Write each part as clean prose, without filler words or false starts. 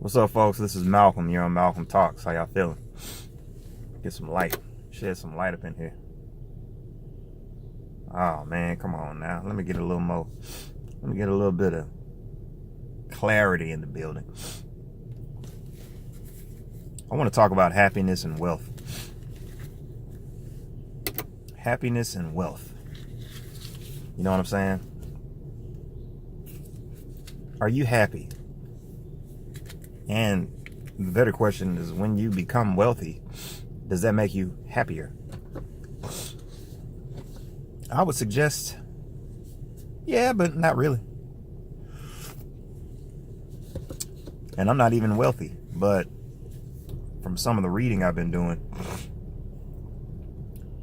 What's up, folks? This is Malcolm. You're on Malcolm Talks. How y'all feeling? Get some light. Shed some light up in here. Oh, man. Come on now. Let me get a little more. Let me get a little bit of clarity in the building. I want to talk about happiness and wealth. Happiness and wealth. You know what I'm saying? Are you happy? And the better question is, when you become wealthy, does that make you happier? I would suggest, yeah, but not really. And I'm not even wealthy, but from some of the reading I've been doing,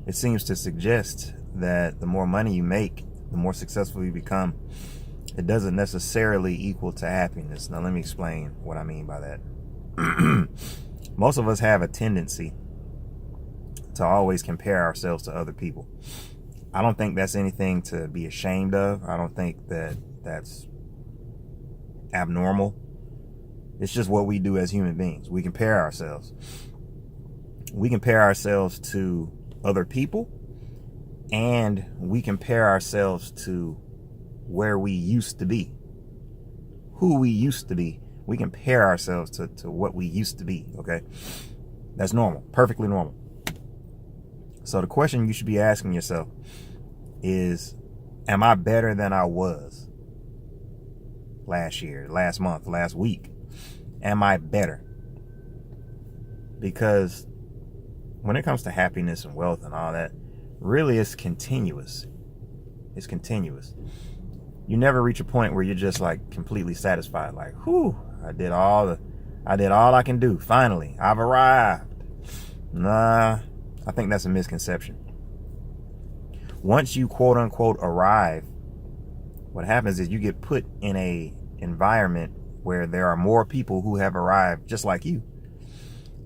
it seems to suggest that the more money you make, the more successful you become. It doesn't necessarily equal to happiness. Now, let me explain what I mean by that. Most of us have a tendency to always compare ourselves to other people. I don't think that's anything to be ashamed of. I don't think that that's abnormal. It's just what we do as human beings. We compare ourselves. We compare ourselves to other people, and we compare ourselves to where we used to be, who we used to be. We compare ourselves to what we used to be, okay? That's normal, perfectly normal. So the question you should be asking yourself is, am I better than I was last year, last month, last week? Am I better? Because when it comes to happiness and wealth and all that, really it's continuous. It's continuous. You never reach a point where you're just like completely satisfied. Like, whew, I did all I can do. Finally, I've arrived. Nah, I think that's a misconception. Once you quote unquote arrive, what happens is you get put in a environment where there are more people who have arrived just like you.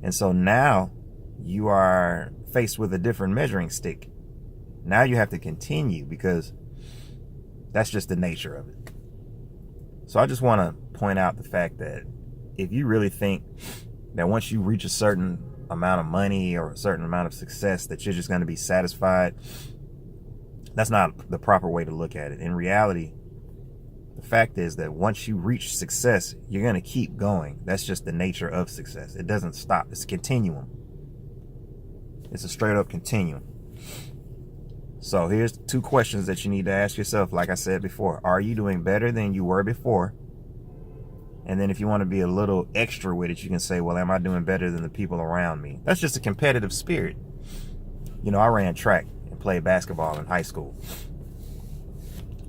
And so now you are faced with a different measuring stick. Now you have to continue, because that's just the nature of it. So I just want to point out the fact that if you really think that once you reach a certain amount of money or a certain amount of success that you're just going to be satisfied, that's not the proper way to look at it. In reality, the fact is that once you reach success, you're going to keep going. That's just the nature of success. It doesn't stop. It's a continuum. It's a straight up continuum. So here's 2 questions that you need to ask yourself. Like I said before, are you doing better than you were before? And then if you want to be a little extra with it, you can say, well, am I doing better than the people around me? That's just a competitive spirit. You know, I ran track and played basketball in high school.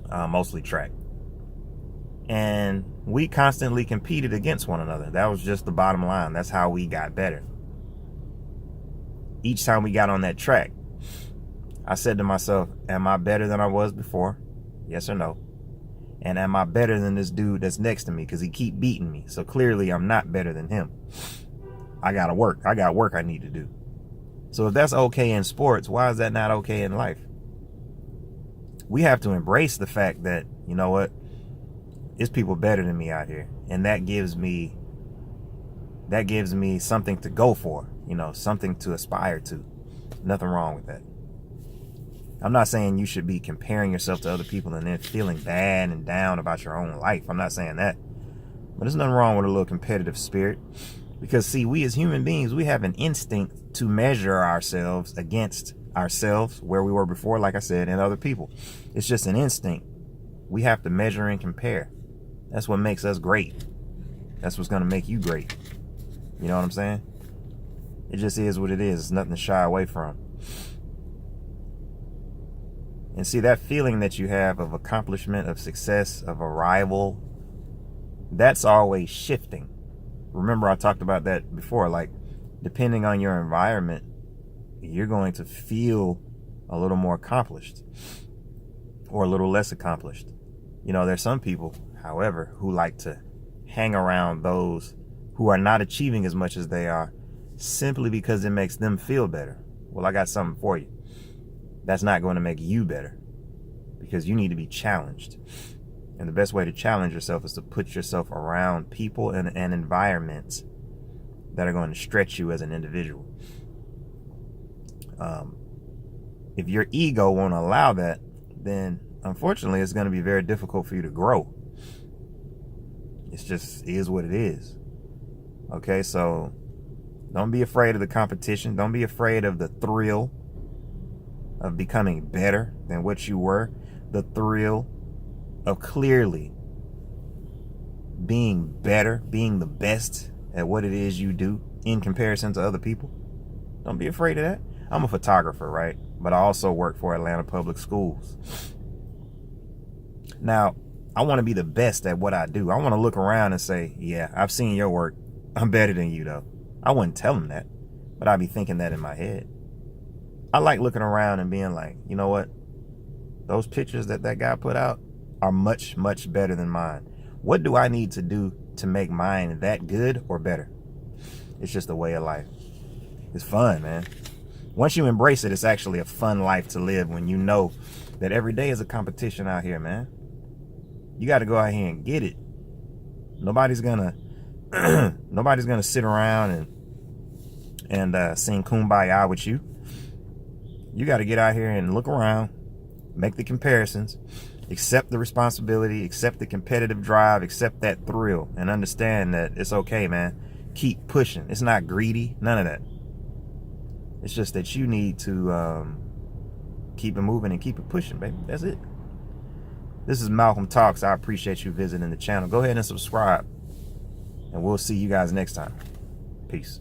Mostly track. And we constantly competed against one another. That was just the bottom line. That's how we got better. Each time we got on that track, I said to myself, am I better than I was before? Yes or no? And am I better than this dude that's next to me? Because he keep beating me. So clearly I'm not better than him. I got work I need to do. So if that's okay in sports, why is that not okay in life? We have to embrace the fact that, you know what? It's people better than me out here. And that gives me something to go for, you know, something to aspire to. Nothing wrong with that. I'm not saying you should be comparing yourself to other people and then feeling bad and down about your own life. I'm not saying that. But there's nothing wrong with a little competitive spirit. Because, see, we as human beings, we have an instinct to measure ourselves against ourselves, where we were before, like I said, and other people. It's just an instinct. We have to measure and compare. That's what makes us great. That's what's going to make you great. You know what I'm saying? It just is what it is. It's nothing to shy away from. And see, that feeling that you have of accomplishment, of success, of arrival, that's always shifting. Remember, I talked about that before. Like, depending on your environment, you're going to feel a little more accomplished or a little less accomplished. You know, there's some people, however, who like to hang around those who are not achieving as much as they are, simply because it makes them feel better. Well, I got something for you. That's not going to make you better, because you need to be challenged. And the best way to challenge yourself is to put yourself around people and environments that are going to stretch you as an individual. If your ego won't allow that, then unfortunately it's going to be very difficult for you to grow. It's just is what it is. Okay, so don't be afraid of the competition. Don't be afraid of the thrill of becoming better than what you were. The thrill of clearly being better, being the best at what it is you do in comparison to other people. Don't be afraid of that. I'm a photographer, right? But I also work for Atlanta Public Schools. Now, I want to be the best at what I do. I want to look around and say, yeah, I've seen your work. I'm better than you, though. I wouldn't tell them that, but I'd be thinking that in my head. I like looking around and being like, you know what? Those pictures that guy put out are much, much better than mine. What do I need to do to make mine that good or better? It's just a way of life. It's fun, man. Once you embrace it, it's actually a fun life to live when you know that every day is a competition out here, man. You got to go out here and get it. Nobody's gonna sit around and sing Kumbaya with you. You got to get out here and look around, make the comparisons, accept the responsibility, accept the competitive drive, accept that thrill, and understand that it's okay, man. Keep pushing. It's not greedy, none of that. It's just that you need to keep it moving and keep it pushing, baby. That's it. This is Malcolm Talks. I appreciate you visiting the channel. Go ahead and subscribe, and we'll see you guys next time. Peace.